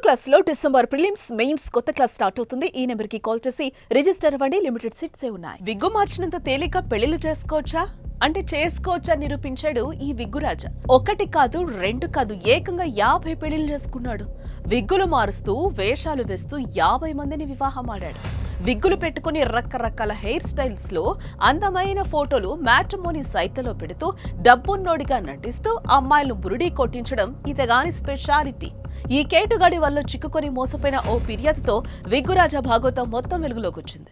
Class లో December prelims mains కొత్త class start అవుతుంది. ఈ నెంబర్ కి కాల్ చేసి రిజిస్టర్ అవ్వండి. లిమిటెడ్ సీట్సే ఉన్నాయి. విగ్గు మార్చినంత తేలిక పెళ్లిళ్ళు చేసుకోవచ్చా నిరూపించాడు ఈ విగ్గురాజా. ఒకటి కాదు, రెండు కాదు, ఏకంగా 50 పెళ్లిళ్ళు చేసుకున్నాడు. విగ్గులు మారుస్తూ వేషాలు వేస్తూ 50 మందిని వివాహమాడాడు. విగ్గులు పెట్టుకుని రకరకాల హెయిర్ స్టైల్స్ లో అందమైన ఫోటోలు మ్యాట్రిమోనీ సైట్లలో పెడుతూ డబ్బున్నోడిగా నటిస్తూ అమ్మాయిలను బురుడీ కొట్టించడం ఇతగాని స్పెషాలిటీ. ఈ కేటుగాడి వల్ల చిక్కుకొని మోసపోయిన ఓ ఫిర్యాదుతో విగ్గురాజా భాగవతం మొత్తం వెలుగులోకి వచ్చింది.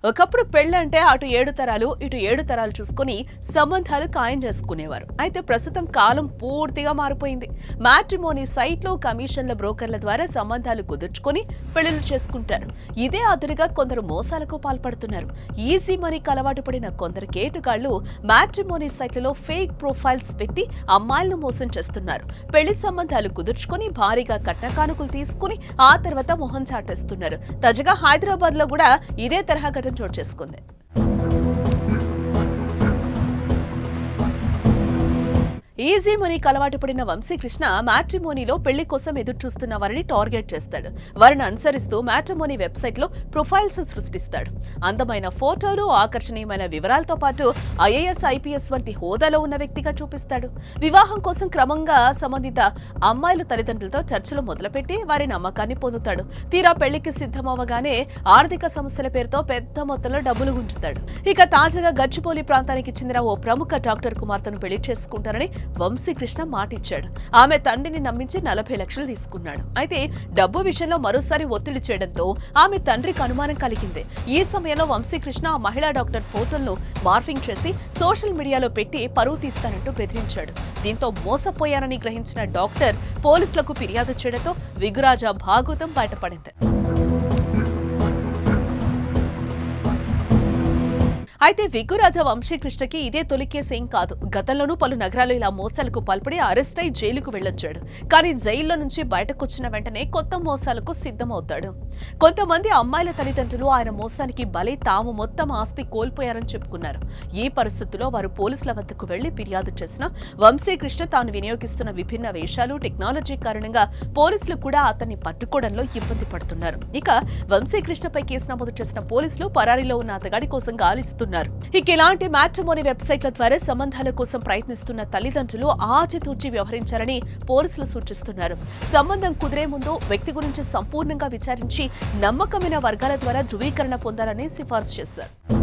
ఒకప్పుడు పెళ్లంటే అటు 7 తరాలు ఇటు 7 తరాలు చూసుకుని సంబంధాలు ఖాయం చేసుకునేవారు. అయితే ప్రస్తుతం కాలం పూర్తిగా మారిపోయింది. మ్యాట్రిమోనీ సైట్లు, కమిషన్ల బ్రోకర్ల ద్వారా సంబంధాలు కుదుర్చుకొని పెళ్లిళ్ళు చేసుకుంటారు. ఇదే అదురుగా కొందరు మోసాలకు పాల్పడుతున్నారు. ఈజీ మనీకి అలవాటు పడిన కొందరు కేటుగాళ్లు మ్యాట్రిమోనీ సైట్లలో ఫేక్ ప్రొఫైల్స్ పెట్టి అమ్మాయిలను మోసం చేస్తున్నారు. పెళ్లి సంబంధాలు కుదుర్చుకొని భారీగా కట్న కానుకలు తీసుకుని ఆ తర్వాత మొహం చాటేస్తున్నారు. తాజాగా హైదరాబాద్ లో కూడా ఇదే తరహా ఘటన చోటు చేసుకుంది. ఈజీ మనీకి అలవాటు పడిన వంశీకృష్ణ మ్యాట్రిమోనీలో పెళ్లి కోసం ఎదురు చూస్తున్న వారిని టార్గెట్ చేస్తాడు. వారిని అనుసరిస్తూ మ్యాట్రిమోనీ వెబ్సైట్ లో ప్రొఫైల్స్ సృష్టిస్తాడు. అందమైన ఫోటోలు, ఆకర్షణీయమైన వివరాలతో పాటు IAS, IPS వంటి హోదాలో ఉన్న వ్యక్తిగా చూపిస్తాడు. వివాహం కోసం క్రమంగా సంబంధిత అమ్మాయిల తల్లిదండ్రులతో చర్చలు మొదలుపెట్టి వారి నమ్మకాన్ని పొందుతాడు. తీరా పెళ్లికి సిద్ధమవగానే ఆర్థిక సమస్యల పేరుతో పెద్ద మొత్తంలో డబ్బులు గుంజుతాడు. ఇక తాజాగా గచ్చిబౌలి ప్రాంతానికి చెందిన ఓ ప్రముఖ డాక్టర్ కుమార్తెను పెళ్లి చేసుకుంటారని వంశీకృష్ణ మాటిచ్చాడు. ఆమె తండ్రిని నమ్మించి 40 లక్షలు తీసుకున్నాడు. అయితే డబ్బు విషయంలో మరోసారి ఒత్తిడి చేయడంతో ఆమె తండ్రికి అనుమానం కలిగింది. ఈ సమయంలో వంశీకృష్ణ ఆ మహిళా డాక్టర్ ఫోటోలను మార్ఫింగ్ చేసి సోషల్ మీడియాలో పెట్టి పరువు తీస్తానంటూ బెదిరించాడు. దీంతో మోసపోయానని గ్రహించిన డాక్టర్ పోలీసులకు ఫిర్యాదు చేయడంతో విగ్గురాజా భాగవతం బయటపడింది. అయితే విగ్గురాజా వంశీకృష్ణకి ఇదే తొలి కేసు ఏం కాదు. గతంలోనూ పలు నగరాలు ఇలా మోసాలకు పాల్పడి అరెస్ట్ అయి జైలుకు వెళ్లొచ్చాడు. కానీ జైల్లో నుంచి బయటకొచ్చిన వెంటనే కొత్త మోసాలకు సిద్ధమవుతాడు. కొంతమంది అమ్మాయిల తల్లిదండ్రులు ఆయన మోసానికి బలై తాము మొత్తం ఆస్తి కోల్పోయారని చెప్పుకున్నారు. ఈ పరిస్థితుల్లో వారు పోలీసుల వద్దకు వెళ్లి ఫిర్యాదు చేసిన వంశీకృష్ణ తాను వినియోగిస్తున్న విభిన్న వేషాలు, టెక్నాలజీ కారణంగా పోలీసులు కూడా అతన్ని పట్టుకోవడంలో ఇబ్బంది పడుతున్నారు. ఇక వంశీకృష్ణపై కేసు నమోదు చేసిన పోలీసులు పరారీలో ఉన్న అతగాడి కోసం గాలిస్తున్నారు. ఇక ఇలాంటి మ్యాట్రిమోనీ వెబ్సైట్ల ద్వారా సంబంధాల కోసం ప్రయత్నిస్తున్న తల్లిదండ్రులు ఆచితూచి వ్యవహరించాలని పోలీసులు సూచిస్తున్నారు. సంబంధం కుదిరే ముందు వ్యక్తి గురించి సంపూర్ణంగా విచారించి నమ్మకమైన వర్గాల ద్వారా ధృవీకరణ పొందాలని సిఫార్సు చేశారు.